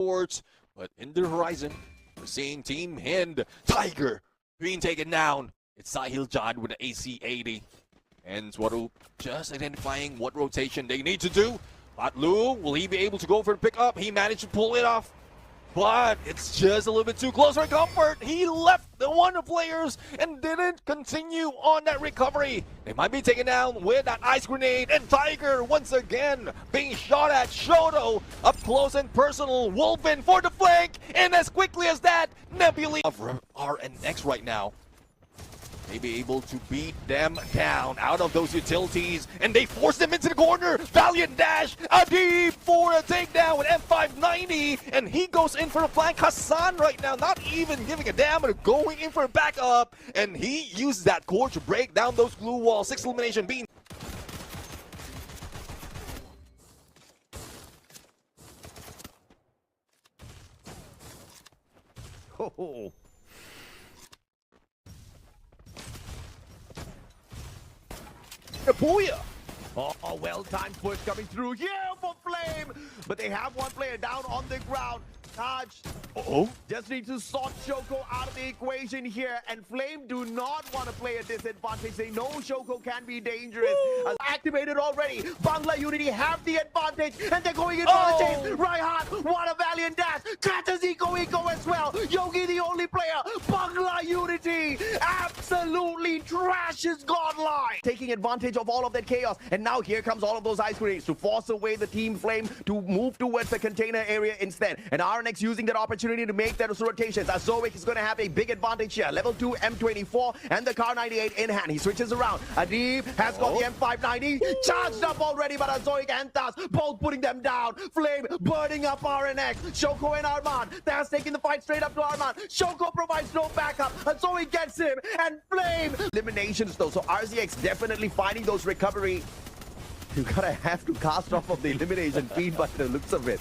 sports, but in the horizon, we're seeing Team Hind, Tiger, being taken down. It's Sahil Jad with the AC-80. And Swaroop just identifying what rotation they need to do. Patlu, will he be able to go for the pickup? He managed to pull it off. But it's just a little bit too close for comfort. He left the one players and didn't continue on that recovery. They might be taken down with that ice grenade. And Tiger once again being shot at. Shoto up close and personal. Wolven for the flank. And as quickly as that, Nebula of RNX right now may be able to beat them down out of those utilities, and they force them into the corner. Valiant dash, Adib for a takedown with M590, and he goes in for the flank. Hassan right now not even giving a damn, but going in for a backup, and he uses that core to break down those glue walls. 6 elimination being oh. Booyah! Oh, well-timed push coming through here for Flame, but they have one player down on the ground. Taj just need to sort Shoko out of the equation here, and Flame do not want to play a disadvantage. They know Shoko can be dangerous. Activated already. Bangla Unity have the advantage, and they're going in for the chase. Raihan, what a valiant dash. Catches Eco as well. Yogi the only player. Bangla Unity absolutely trashes Godlike. Taking advantage of all of that chaos, and now here comes all of those ice grenades to force away the Team Flame to move towards the container area instead. And RNX using that opportunity to make those rotations. Azoic is going to have a big advantage here. Level 2 M24 and the Car 98 in hand. He switches around. Adib has got the M590 charged up already, but Azoic and Tas both putting them down. Flame burning up RNX. Shoko and Armand. That's taking the fight straight up to Armand. Shoko provides no backup. Azoic gets him, and Flame. Eliminations though, so RZX definitely finding those recovery. You gotta have to cast off of the elimination feed by the looks of it.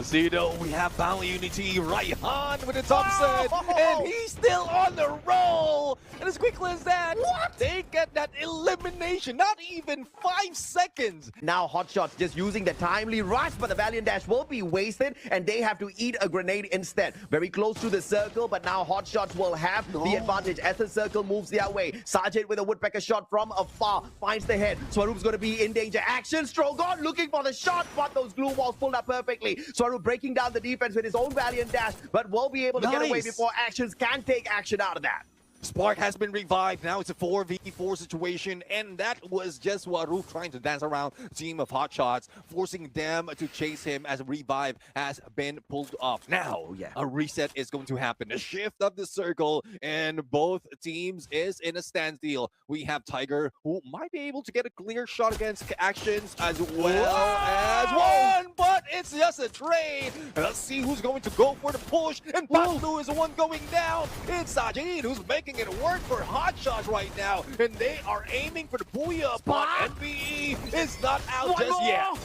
Zito, we have Bangla Unity, Raihan with the Thompson, and he's still on the roll. And as quickly as that, they get that elimination, not even 5 seconds. Now Hotshots just using the timely rush, but the Valiant Dash will be wasted, and they have to eat a grenade instead. Very close to the circle, but now Hotshots will have the advantage as the circle moves their way. Sergeant with a woodpecker shot from afar finds the head. Swaroop's going to be in danger. Action, Strogon looking for the shot, but those glue walls pulled up perfectly. Swaroop breaking down the defense with his own Valiant Dash, but will be able to get away before Actions can take action out of that. Spark has been revived. Now it's a 4v4 situation, and that was just Swaroop trying to dance around the team of Hotshots, forcing them to chase him as a revive has been pulled off. Now, a reset is going to happen. A shift of the circle, and both teams is in a standstill. We have Tiger, who might be able to get a clear shot against Actions as well as one, but it's just a trade. Let's see who's going to go for the push, and Patlu is the one going down. It's Sajid who's making it work for Hotshots right now, and they are aiming for the booyah, but NBE is not out just yet.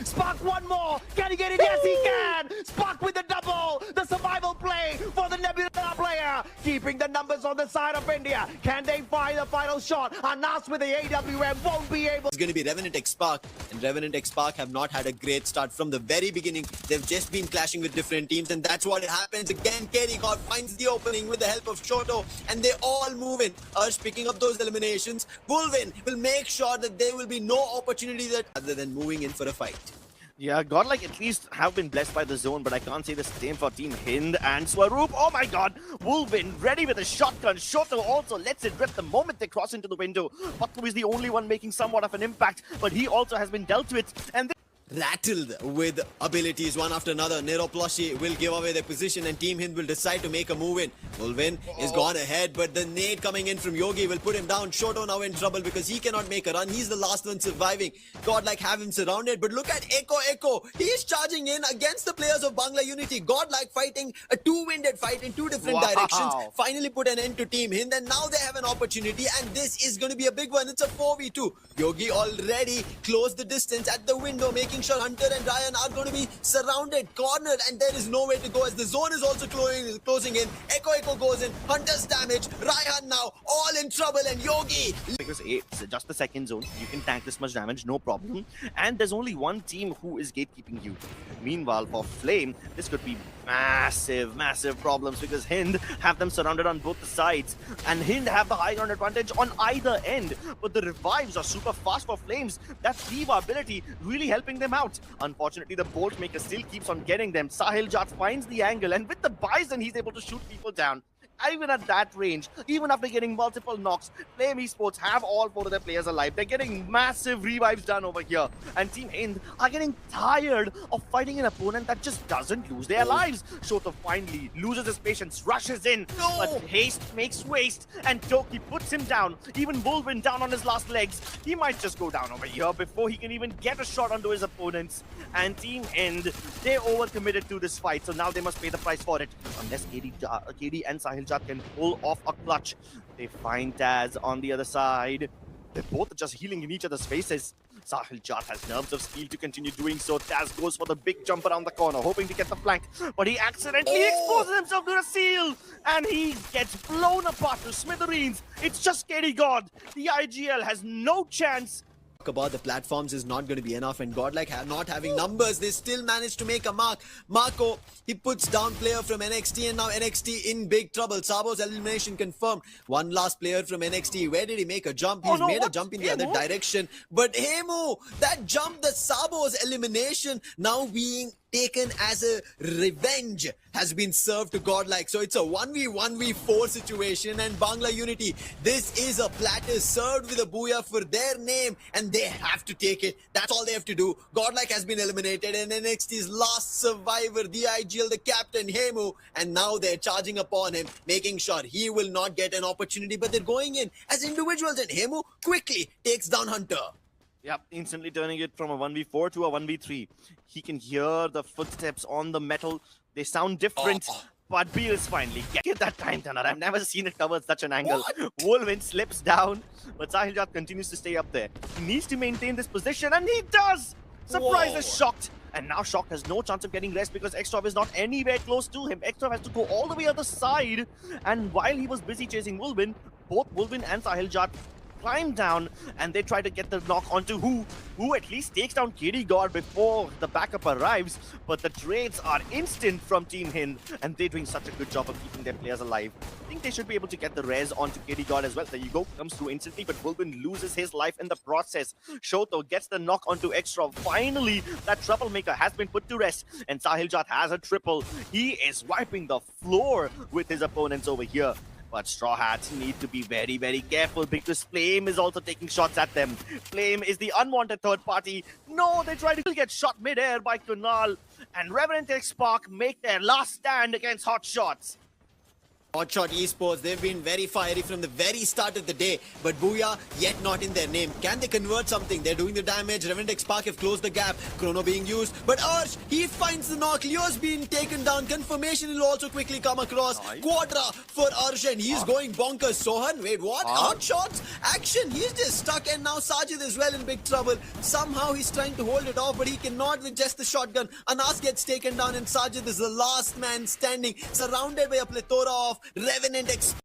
Spark one more. Can he get it? Yes, he can. Spark with the double. The survival play for the Nebula player. Keeping the numbers on the side of India. Can they find the final shot? Anas with the AWM won't be able. It's going to be Revenant X Spark, and Revenant X Spark have not had a great start from the very beginning. They've just been clashing with different teams, and that's what happens again. Kerry God finds the opening with the help of Shoto, and they all move in. Ursh picking up those eliminations. Wolven will make sure that there will be no opportunity that other than moving in for a fight. Yeah, Godlike at least have been blessed by the zone, but I can't say the same for Team Hind and Swaroop. Oh my god, Wolven ready with a shotgun. Shoto also lets it rip the moment they cross into the window. Patlu is the only one making somewhat of an impact, but he also has been dealt with. And rattled with abilities one after another. Nero Plushie will give away their position, and Team Hind will decide to make a move in. Wolven is gone ahead, but the nade coming in from Yogi will put him down. Shoto now in trouble because he cannot make a run. He's the last one surviving. Godlike have him surrounded, but look at Echo. He is charging in against the players of Bangla Unity. Godlike fighting a two-winded fight in two different directions. Finally put an end to Team Hind, and now they have an opportunity, and this is going to be a big one. It's a 4v2. Yogi already closed the distance at the window, making making sure Hunter and Ryan are going to be surrounded, cornered, and there is nowhere to go as the zone is also closing in. Echo goes in, Hunter's damage, Ryan now all in trouble, and Yogi. Because it's just the second zone, you can tank this much damage, no problem. And there's only one team who is gatekeeping you. Meanwhile, for Flame, this could be massive problems because Hind have them surrounded on both the sides. And Hind have the high ground advantage on either end. But the revives are super fast for Flames. That Thiva ability really helping them out. Unfortunately, the Bolt Maker still keeps on getting them. Sahil Jat finds the angle, and with the Bison, he's able to shoot people down. Even at that range, even after getting multiple knocks, Flame Esports have all 4 of their players alive. They're getting massive revives done over here. And Team Hind are getting tired of fighting an opponent that just doesn't lose their lives. Shoto finally loses his patience, rushes in, but haste makes waste, and Toki puts him down. Even Wolvin down on his last legs. He might just go down over here before he can even get a shot onto his opponents. And Team Hind, they overcommitted to this fight, so now they must pay the price for it. Unless KD and Sahil Jat can pull off a clutch. They find Taz on the other side. They're both just healing in each other's faces. Sahil Jat has nerves of steel to continue doing so. Taz goes for the big jump around the corner, hoping to get the flank, but he accidentally exposes himself to a seal, and he gets blown apart to smithereens. It's just KD God. The IGL has no chance. About the platforms is not going to be enough, and Godlike not having numbers, they still managed to make a mark. Marco, he puts down player from NXT, and now NXT in big trouble. Sabo's elimination confirmed. One last player from NXT. Where did he make a jump? He's made a jump in the other direction. But Hemu, that jump, the Sabo's elimination now being taken as a revenge has been served to Godlike. So it's a 1v4 situation, and Bangla Unity, this is a platter served with a booyah for their name, and they have to take it. That's all they have to do. Godlike has been eliminated, and NXT's last survivor, the IGL, the captain, Hemu, and now they're charging upon him, making sure he will not get an opportunity, but they're going in as individuals, and Hemu quickly takes down Hunter. Yep, instantly turning it from a 1v4 to a 1v3. He can hear the footsteps on the metal. They sound different, but Beals finally get that time turner. I've never seen it cover such an angle. Wolvin slips down, but Sahil Jat continues to stay up there. He needs to maintain this position, and he does! Surprise is shocked. And now Shocked has no chance of getting rest because Extrov is not anywhere close to him. Extrov has to go all the way other side. And while he was busy chasing Wolvin, both Wolvin and Sahil Jat climb down, and they try to get the knock onto who at least takes down KD God before the backup arrives. But the trades are instant from Team Hind, and they're doing such a good job of keeping their players alive. I think they should be able to get the res onto KD God as well. There you go, comes through instantly, but Wolvin loses his life in the process. Shoto gets the knock onto Extra. Finally, that troublemaker has been put to rest, and Sahil Jat has a triple. He is wiping the floor with his opponents over here. But Straw Hats need to be very careful because Flame is also taking shots at them. Flame is the unwanted third party. No, they try to get shot mid-air by Kunal. And Revenant X Spark make their last stand against Hot Shots. Hotshot Esports, they've been very fiery from the very start of the day, but Booyah yet not in their name. Can they convert something? They're doing the damage. Revenant X Spark have closed the gap. Chrono being used, but Arsh, he finds the knock. Leo's being taken down. Confirmation will also quickly come across. Quadra for Arsh, and he's going bonkers. Sohan, wait, what? Hotshots? Action, he's just stuck, and now Sajid as well in big trouble. Somehow he's trying to hold it off, but he cannot with just the shotgun. Anas gets taken down, and Sajid is the last man standing, surrounded by a plethora of Revenant X